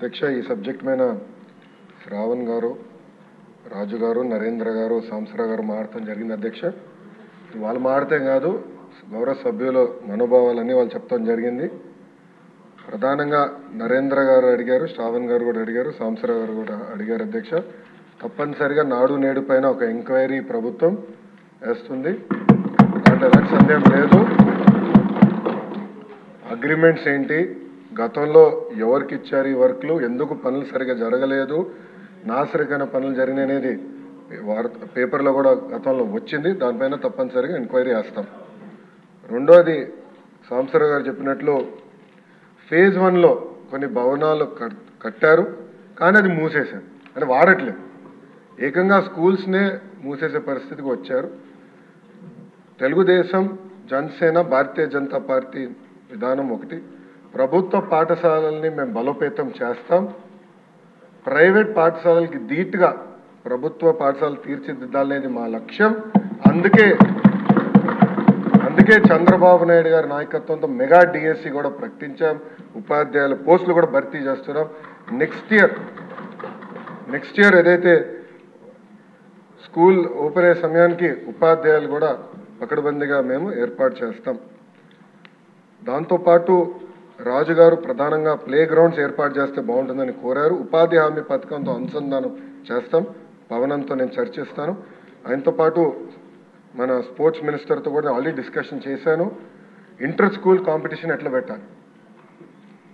అధ్యక్ష ఈ సబ్జెక్ట్ మీద శ్రావణ్ గారు, రాజు గారు, నరేంద్ర గారు, సాంసరా గారు మాట్లాడటం జరిగింది అధ్యక్ష. వాళ్ళు మాడితే కాదు, గౌరవ సభ్యుల మనోభావాలన్నీ వాళ్ళు చెప్తాం జరిగింది. ప్రధానంగా నరేంద్ర గారు అడిగారు, శ్రావణ్ గారు కూడా అడిగారు, సాంసరా గారు కూడా అడిగారు అధ్యక్ష. తప్పనిసరిగా నాడు నేడు పైన ఒక ఎంక్వైరీ ప్రభుత్వం వేస్తుంది, అంటే ఎలాంటి సందేహం లేదు. అగ్రిమెంట్స్ ఏంటి, గతంలో ఎవరికి ఇచ్చారు ఈ వర్క్లు, ఎందుకు పనులు సరిగా జరగలేదు, నాసరికైన పనులు జరిగినాయి అనేది పేపర్లో కూడా గతంలో వచ్చింది. దానిపైన తప్పనిసరిగా ఎంక్వైరీ వేస్తాం. రెండోది సాంసరా గారు చెప్పినట్లు ఫేజ్ 1లో కొన్ని భవనాలు కట్టారు, కానీ అది మూసేశారు, అంటే వాడట్లేదు. ఏకంగా స్కూల్స్నే మూసేసే పరిస్థితికి వచ్చారు. తెలుగుదేశం, జనసేన, భారతీయ జనతా పార్టీ విధానం ఒకటి. ప్రభుత్వ పాఠశాలల్ని మేము బలోపేతం చేస్తాం. ప్రైవేట్ పాఠశాలలకి ధీటుగా ప్రభుత్వ పాఠశాలలు తీర్చిదిద్దాలనేది మా లక్ష్యం. అందుకే చంద్రబాబు నాయుడు గారి నాయకత్వంతో మెగా డిఎస్సి కూడా ప్రకటించాం. ఉపాధ్యాయుల పోస్టులు కూడా భర్తీ చేస్తున్నాం. నెక్స్ట్ ఇయర్ ఏదైతే స్కూల్ ఓపెన్ అయ్యే సమయానికి ఉపాధ్యాయులు కూడా పకడ్బందీగా మేము ఏర్పాటు చేస్తాం. దాంతోపాటు రాజుగారు ప్రధానంగా ప్లే గ్రౌండ్స్ ఏర్పాటు చేస్తే బాగుంటుందని కోరారు. ఉపాధి హామీ పథకంతో అనుసంధానం చేస్తాం. పవనంతో నేను చర్చిస్తాను. ఆయనతో పాటు మన స్పోర్ట్స్ మినిస్టర్తో కూడా ఆల్రెడీ డిస్కషన్ చేశాను. ఇంటర్ స్కూల్ కాంపిటీషన్ ఎట్లా పెట్టాలి,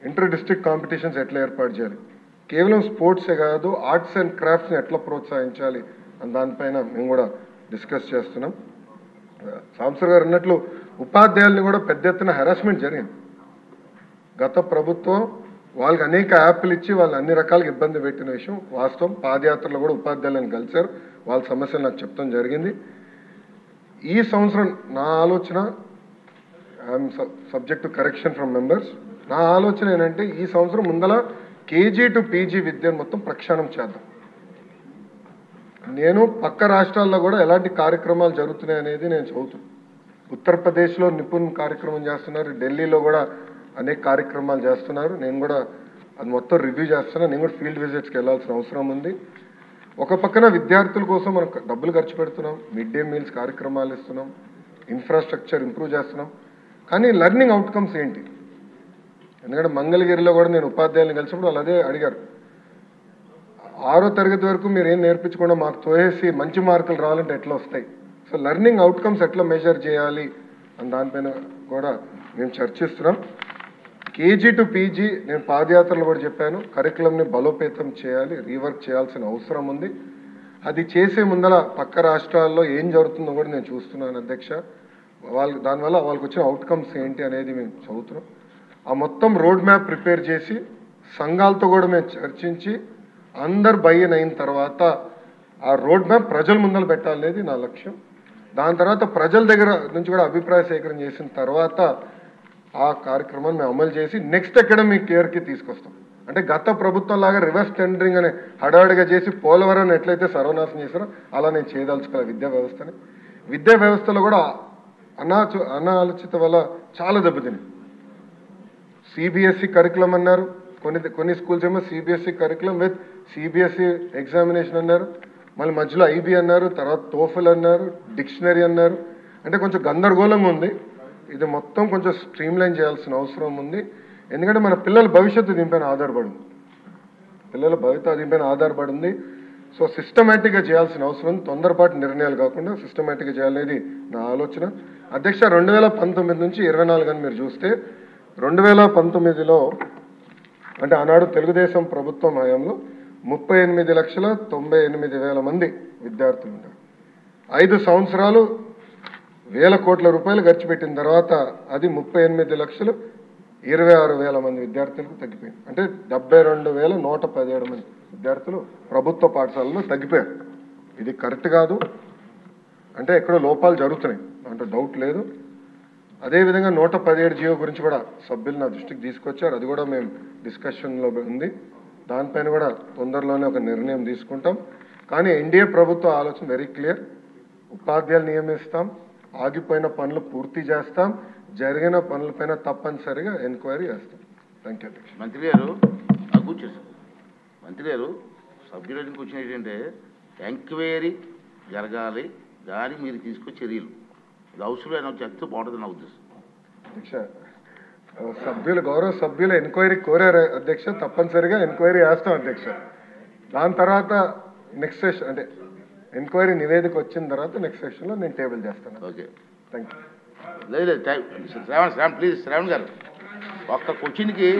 ఇంటర్ డిస్ట్రిక్ట్ కాంపిటీషన్స్ ఎట్లా ఏర్పాటు చేయాలి, కేవలం స్పోర్ట్సే కాదు ఆర్ట్స్ అండ్ క్రాఫ్ట్స్ని ఎట్లా ప్రోత్సహించాలి అని దానిపైన మేము కూడా డిస్కస్ చేస్తున్నాం. సాంసర్ గారు అన్నట్లు ఉపాధ్యాయుల్ని కూడా పెద్ద ఎత్తున హెరాస్మెంట్ జరిగింది. గత ప్రభుత్వం వాళ్ళకి అనేక యాప్లు ఇచ్చి వాళ్ళు అన్ని రకాలుగా ఇబ్బంది పెట్టిన విషయం వాస్తవం. పాదయాత్రలో కూడా ఉపాధ్యాయులను కలిశారు, వాళ్ళ సమస్యలు నాకు చెప్తాం జరిగింది. ఈ సంవత్సరం నా ఆలోచన, I'm subject to correction from members, నా ఆలోచన ఏంటంటే ఈ సంవత్సరం ముందల కేజీ టు పీజీ విద్యను మొత్తం ప్రక్షాళన చేద్దాం. నేను పక్క రాష్ట్రాల్లో కూడా ఎలాంటి కార్యక్రమాలు జరుగుతున్నాయి అనేది నేను చదువుతున్నాను. ఉత్తరప్రదేశ్లో నిపుణ్ కార్యక్రమం చేస్తున్నారు, ఢిల్లీలో కూడా అనేక కార్యక్రమాలు చేస్తున్నారు. నేను కూడా అది మొత్తం రివ్యూ చేస్తున్నాను. నేను కూడా ఫీల్డ్ విజిట్స్కి వెళ్ళాల్సిన అవసరం ఉంది. ఒక పక్కన విద్యార్థుల కోసం మనం డబ్బులు ఖర్చు పెడుతున్నాం, మిడ్ డే మీల్స్ కార్యక్రమాలు ఇస్తున్నాం, ఇన్ఫ్రాస్ట్రక్చర్ ఇంప్రూవ్ చేస్తున్నాం, కానీ లెర్నింగ్ అవుట్కమ్స్ ఏంటి? ఎందుకంటే మంగళగిరిలో కూడా నేను ఉపాధ్యాయులను కలిసినప్పుడు వాళ్ళు అదే అడిగారు. 6వ తరగతి వరకు మీరు ఏం నేర్పించకుండా మాకు తోయేసి మంచి మార్కులు రావాలంటే ఎట్లా వస్తాయి? సో లెర్నింగ్ అవుట్కమ్స్ ఎట్లా మెజర్ చేయాలి అని దానిపైన కూడా మేము చర్చిస్తున్నాం. కేజీ టు పీజీ నేను పాదయాత్రలు కూడా చెప్పాను, కరికులంని బలోపేతం చేయాలి, రీవర్క్ చేయాల్సిన అవసరం ఉంది. అది చేసే ముందల పక్క రాష్ట్రాల్లో ఏం జరుగుతుందో కూడా నేను చూస్తున్నాను అధ్యక్ష. దానివల్ల వాళ్ళకి వచ్చిన అవుట్కమ్స్ ఏంటి అనేది మేము చదువుతున్నాం. ఆ మొత్తం రోడ్ మ్యాప్ ప్రిపేర్ చేసి సంఘాలతో కూడా మేము చర్చించి అందరు బయ్యన్ అయిన తర్వాత ఆ రోడ్ మ్యాప్ ప్రజల ముందర పెట్టాలనేది నా లక్ష్యం. దాని తర్వాత ప్రజల దగ్గర నుంచి కూడా అభిప్రాయ సేకరణ చేసిన తర్వాత ఆ కార్యక్రమాన్ని మేము అమలు చేసి నెక్స్ట్ అకాడమిక్ ఇయర్కి తీసుకొస్తాం. అంటే గత ప్రభుత్వం లాగా రివర్స్ టెండరింగ్ అనే హడావిడిగా చేసి పోలవరం ఎట్లయితే సర్వనాశనం చేశారో అలా నేను చేయదలుచుకోవాలి విద్యా వ్యవస్థని. విద్యా వ్యవస్థలో కూడా అనాలోచిత వల్ల చాలా దెబ్బతిని. సిబిఎస్ఈ కరికులం అన్నారు, కొన్ని స్కూల్స్ ఏమో CBSE curriculum with CBSE examination అన్నారు, మళ్ళీ మధ్యలో ఐబీ అన్నారు, తర్వాత టోఫెల్ అన్నారు, డిక్షనరీ అన్నారు. అంటే కొంచెం గందరగోళంగా ఉంది. ఇది మొత్తం కొంచెం స్ట్రీమ్లైన్ చేయాల్సిన అవసరం ఉంది. ఎందుకంటే మన పిల్లల భవిష్యత్తు దీనిపైన ఆధారపడి ఉంది. సో సిస్టమేటిక్గా చేయాల్సిన అవసరం ఉంది. తొందరపాటు నిర్ణయాలు కాకుండా సిస్టమేటిక్గా చేయాలనేది నా ఆలోచన అధ్యక్ష. 2019 నుంచి 24 అని మీరు చూస్తే 2019లో అంటే ఆనాడు తెలుగుదేశం ప్రభుత్వం హయాంలో 38,98,000 మంది విద్యార్థులు ఉంటారు. 5 సంవత్సరాలు వేల కోట్ల రూపాయలు ఖర్చు పెట్టిన తర్వాత అది 38,26,000 మంది విద్యార్థులకు తగ్గిపోయింది. అంటే 72,117 మంది విద్యార్థులు ప్రభుత్వ పాఠశాలలో తగ్గిపోయారు. ఇది కరెక్ట్ కాదు, అంటే ఎక్కడో లోపాలు జరుగుతున్నాయి, అంటే డౌట్ లేదు. అదేవిధంగా 117 జియో గురించి కూడా సభ్యులు నా దృష్టికి తీసుకొచ్చారు. అది కూడా మేము డిస్కషన్లో ఉంది. దానిపైన కూడా తొందరలోనే ఒక నిర్ణయం తీసుకుంటాం. కానీ ఎన్డీఏ ప్రభుత్వ ఆలోచన వెరీ క్లియర్. ఉపాధ్యాయులు నియమిస్తాం, ఆగిపోయిన పనులు పూర్తి చేస్తాం, జరిగిన పనులపైన తప్పనిసరిగా ఎంక్వైరీ చేస్తాం. Thank you. మంత్రి గారు కూర్చోండి. మంత్రి గారు సభ్యులకి వచ్చిన ఏంటంటే ఎంక్వైరీ జరగాలి, దానికి మీరు తీసుకొచ్చే చర్యలు ఇది అవసరమైన చెప్తే బాగుంటుంది నా ఉద్దేశం. అధ్యక్ష, గౌరవ సభ్యులు ఎంక్వైరీ కోరారు అధ్యక్ష, తప్పనిసరిగా ఎంక్వైరీ వేస్తాం అధ్యక్ష. దాని తర్వాత నెక్స్ట్ సెషన్ అంటే ఎంక్వైరీ నివేదిక వచ్చిన తర్వాత నెక్స్ట్ సెషన్లో నేను టేబుల్ చేస్తాను. Okay, thank you. లేదు శ్రావణ్ ప్లీజ్, శ్రావణ్ గారు ఒక్క క్వశ్చన్కి